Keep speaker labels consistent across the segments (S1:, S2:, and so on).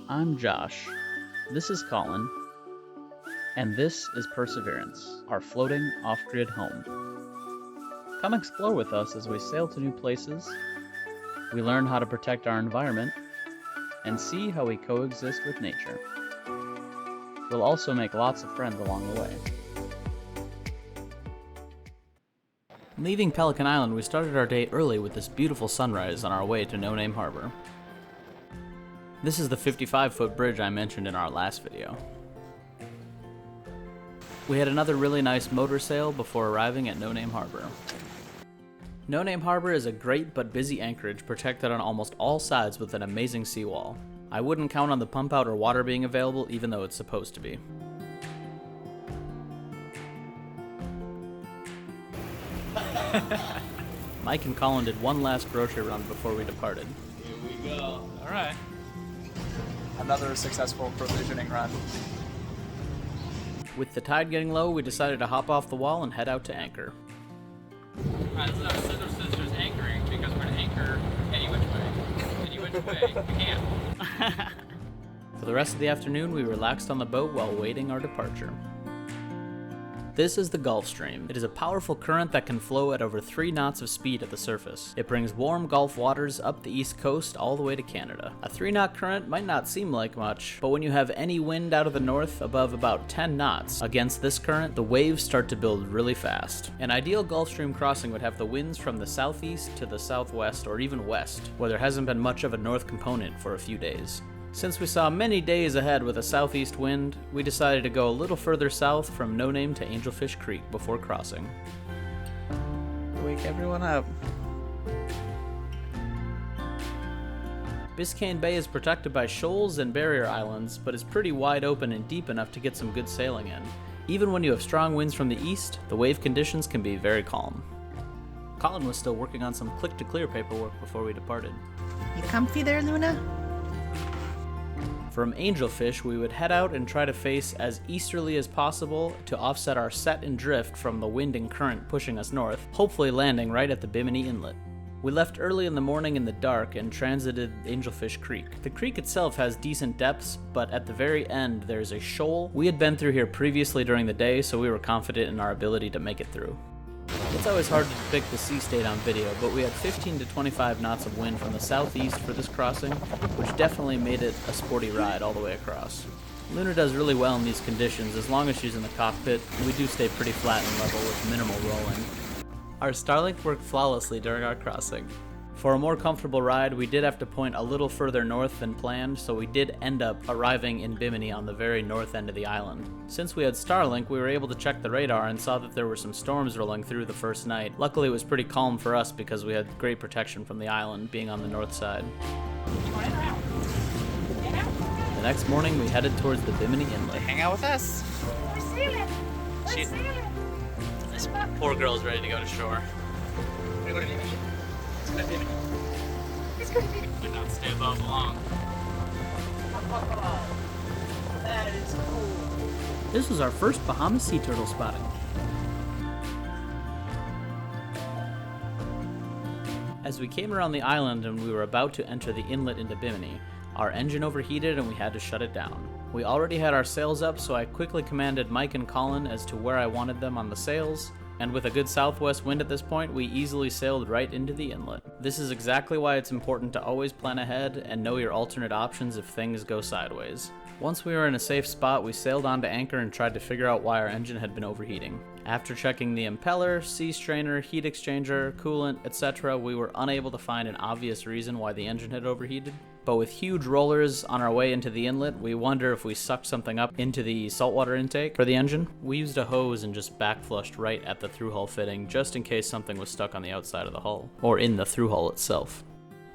S1: I'm Josh. This is Colin. And this is Perseverance, our floating off-grid home. Come explore with us as we sail to new places, we learn how to protect our environment, and see how we coexist with nature. We'll also make lots of friends along the way. Leaving Pelican Island, we started our day early with this beautiful sunrise on our way to No Name Harbor. This is the 55-foot bridge I mentioned in our last video. We had another really nice motor sail before arriving at No Name Harbor. No Name Harbor is a great but busy anchorage protected on almost all sides with an amazing seawall. I wouldn't count on the pump out or water being available, even though it's supposed to be. Mike and Colin did one last grocery run before we departed.
S2: Here we go. All right.
S3: Another successful provisioning run.
S1: With the tide getting low, we decided to hop off the wall and head out to anchor.
S2: Alright, this is our Scissor Sisters anchoring because we're going to anchor any which way. Any which way. We can't.
S1: For the rest of the afternoon, we relaxed on the boat while waiting our departure. This is the Gulf Stream. It is a powerful current that can flow at over 3 knots of speed at the surface. It brings warm Gulf waters up the east coast all the way to Canada. A 3-knot current might not seem like much, but when you have any wind out of the north above about 10 knots against this current, the waves start to build really fast. An ideal Gulf Stream crossing would have the winds from the southeast to the southwest or even west, where there hasn't been much of a north component for a few days. Since we saw many days ahead with a southeast wind, we decided to go a little further south from No Name to Angelfish Creek before crossing.
S3: Wake everyone up.
S1: Biscayne Bay is protected by shoals and barrier islands, but is pretty wide open and deep enough to get some good sailing in. Even when you have strong winds from the east, the wave conditions can be very calm. Colin was still working on some click-to-clear paperwork before we departed.
S4: You comfy there, Luna?
S1: From Angelfish, we would head out and try to face as easterly as possible to offset our set and drift from the wind and current pushing us north, hopefully landing right at the Bimini Inlet. We left early in the morning in the dark and transited Angelfish Creek. The creek itself has decent depths, but at the very end there's a shoal. We had been through here previously during the day, so we were confident in our ability to make it through. It's always hard to depict the sea state on video, but we had 15 to 25 knots of wind from the southeast for this crossing, which definitely made it a sporty ride all the way across. Luna does really well in these conditions as long as she's in the cockpit, and we do stay pretty flat and level with minimal rolling. Our Starlink worked flawlessly during our crossing. For a more comfortable ride, we did have to point a little further north than planned, so we did end up arriving in Bimini on the very north end of the island. Since we had Starlink, we were able to check the radar and saw that there were some storms rolling through the first night. Luckily, it was pretty calm for us because we had great protection from the island, being on the north side. The next morning, we headed towards the Bimini Inlet.
S3: Hang out with us.
S4: We're sailing. We're sailing.
S1: This poor girl's ready to go to shore.
S4: It's gonna be.
S1: Did not stay above long.
S4: That is cool.
S1: This was our first Bahamas sea turtle spotting. As we came around the island and we were about to enter the inlet into Bimini, our engine overheated and we had to shut it down. We already had our sails up, so I quickly commanded Mike and Colin as to where I wanted them on the sails, and with a good southwest wind at this point, we easily sailed right into the inlet. This is exactly why it's important to always plan ahead and know your alternate options if things go sideways. Once we were in a safe spot, we sailed onto anchor and tried to figure out why our engine had been overheating. After checking the impeller, sea strainer, heat exchanger, coolant, etc., we were unable to find an obvious reason why the engine had overheated. But with huge rollers on our way into the inlet, we wonder if we sucked something up into the saltwater intake for the engine. We used a hose and just backflushed right at the through-hull fitting just in case something was stuck on the outside of the hull, or in the through-hull itself.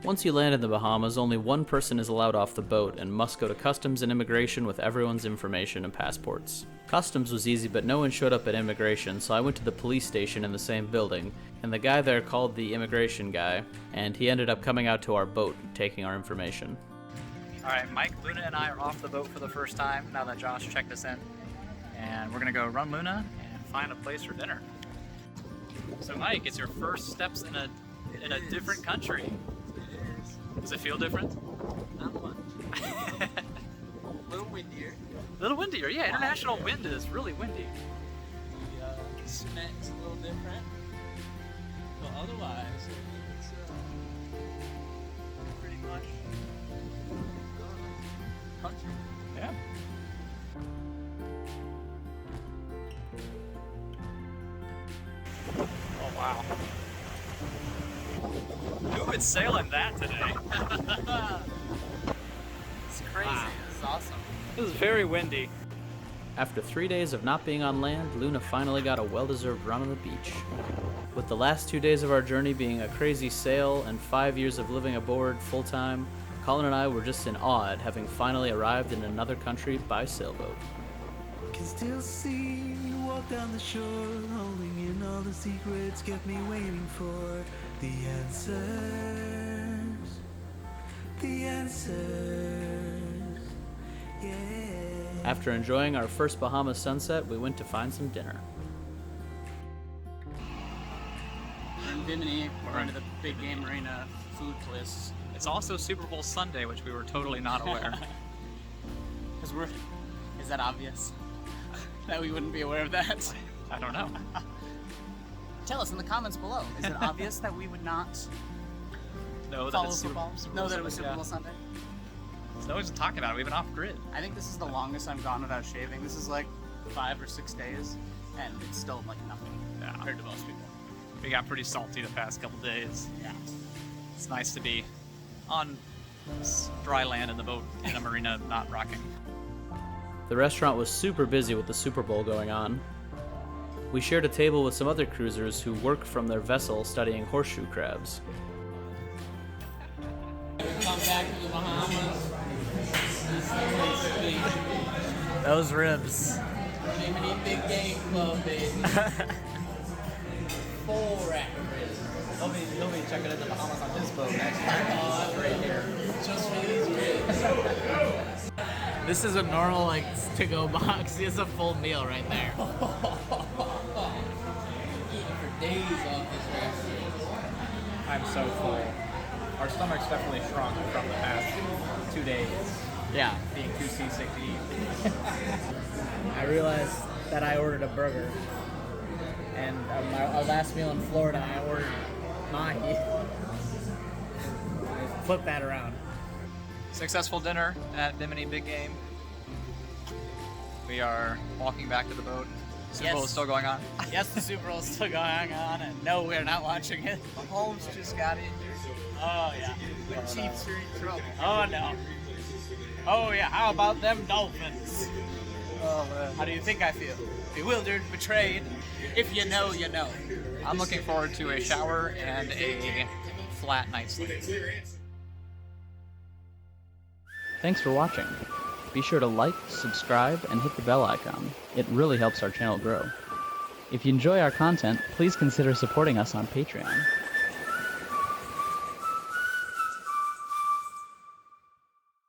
S1: Once you land in the Bahamas, only one person is allowed off the boat and must go to customs and immigration with everyone's information and passports. Customs was easy, but no one showed up at immigration, so I went to the police station in the same building, and the guy there called the immigration guy, and he ended up coming out to our boat, taking our information.
S3: Alright, Mike, Luna, and I are off the boat for the first time now that Josh checked us in. And we're gonna go run Luna and find a place for dinner.
S2: So Mike, it's your first steps in a different country. Does it feel different?
S3: Not much. A little windier, yeah. International wind is really windy.
S2: The cement's a little different. But otherwise, it's pretty much country.
S3: Yeah. Oh wow. Who would sail in that today?
S2: It's crazy.
S3: Wow.
S2: This is awesome.
S3: It was very windy.
S1: After 3 days of not being on land, Luna finally got a well-deserved run on the beach. With the last 2 days of our journey being a crazy sail and 5 years of living aboard full-time, Colin and I were just in awe at having finally arrived in another country by sailboat.
S5: Can still see you walk down the shore, holding in all the secrets kept me waiting for the answers. The answers. Yeah.
S1: After enjoying our first Bahamas sunset, we went to find some dinner.
S2: We're in Bimini. We're into the big game marina food place.
S3: It's also Super Bowl Sunday, which we were totally not aware.
S2: Because we're. Is that obvious? That we wouldn't be aware of that?
S3: I don't know.
S2: Tell us in the comments below. Is it obvious that we would not
S3: No, that
S2: follow
S3: it's
S2: football? Know that it was Super Bowl Sunday?
S3: It's always talking about it. We've been off grid.
S2: I think this is the longest I've gone without shaving. This is like 5 or 6 days, and it's still like nothing
S3: Yeah.
S2: compared to most people.
S3: We got pretty salty the past couple days.
S2: Yeah.
S3: It's nice to be on dry land in the boat in a marina, not rocking.
S1: The restaurant was super busy with the Super Bowl going on. We shared a table with some other cruisers who work from their vessel studying horseshoe crabs.
S2: Come back to the Bahamas. This is the place to be.
S3: Those ribs.
S2: Bimini Big Game Club, baby. 4 rack ribs.
S3: He'll be checking in the Bahamas on his boat next
S2: Oh, that's right here. Just for these ribs. This is a normal like to-go box. It's a full meal right there. Eating for days off this restaurant.
S6: I'm so full. Our stomachs definitely shrunk from the past 2 days
S2: Yeah.
S6: being too seasick to eat.
S2: I realized that I ordered a burger, and our last meal in Florida, I ordered mahi. Flip that around.
S3: Successful dinner at Bimini Big Game. We are walking back to the boat. Super Bowl
S2: Yes.
S3: is still going on.
S2: Yes, the Super Bowl is still going on, and no, we're not watching it.
S3: Mahomes just got injured.
S2: Oh yeah.
S3: The Chiefs are in trouble.
S2: Oh no. Oh yeah. How about them Dolphins?
S3: Oh man.
S2: How do you think I feel? Bewildered, betrayed. If you know, you know.
S3: I'm looking forward to a shower and a flat night's sleep.
S1: Thanks for watching. Be sure to like, subscribe, and hit the bell icon. It really helps our channel grow. If you enjoy our content, please consider supporting us on Patreon.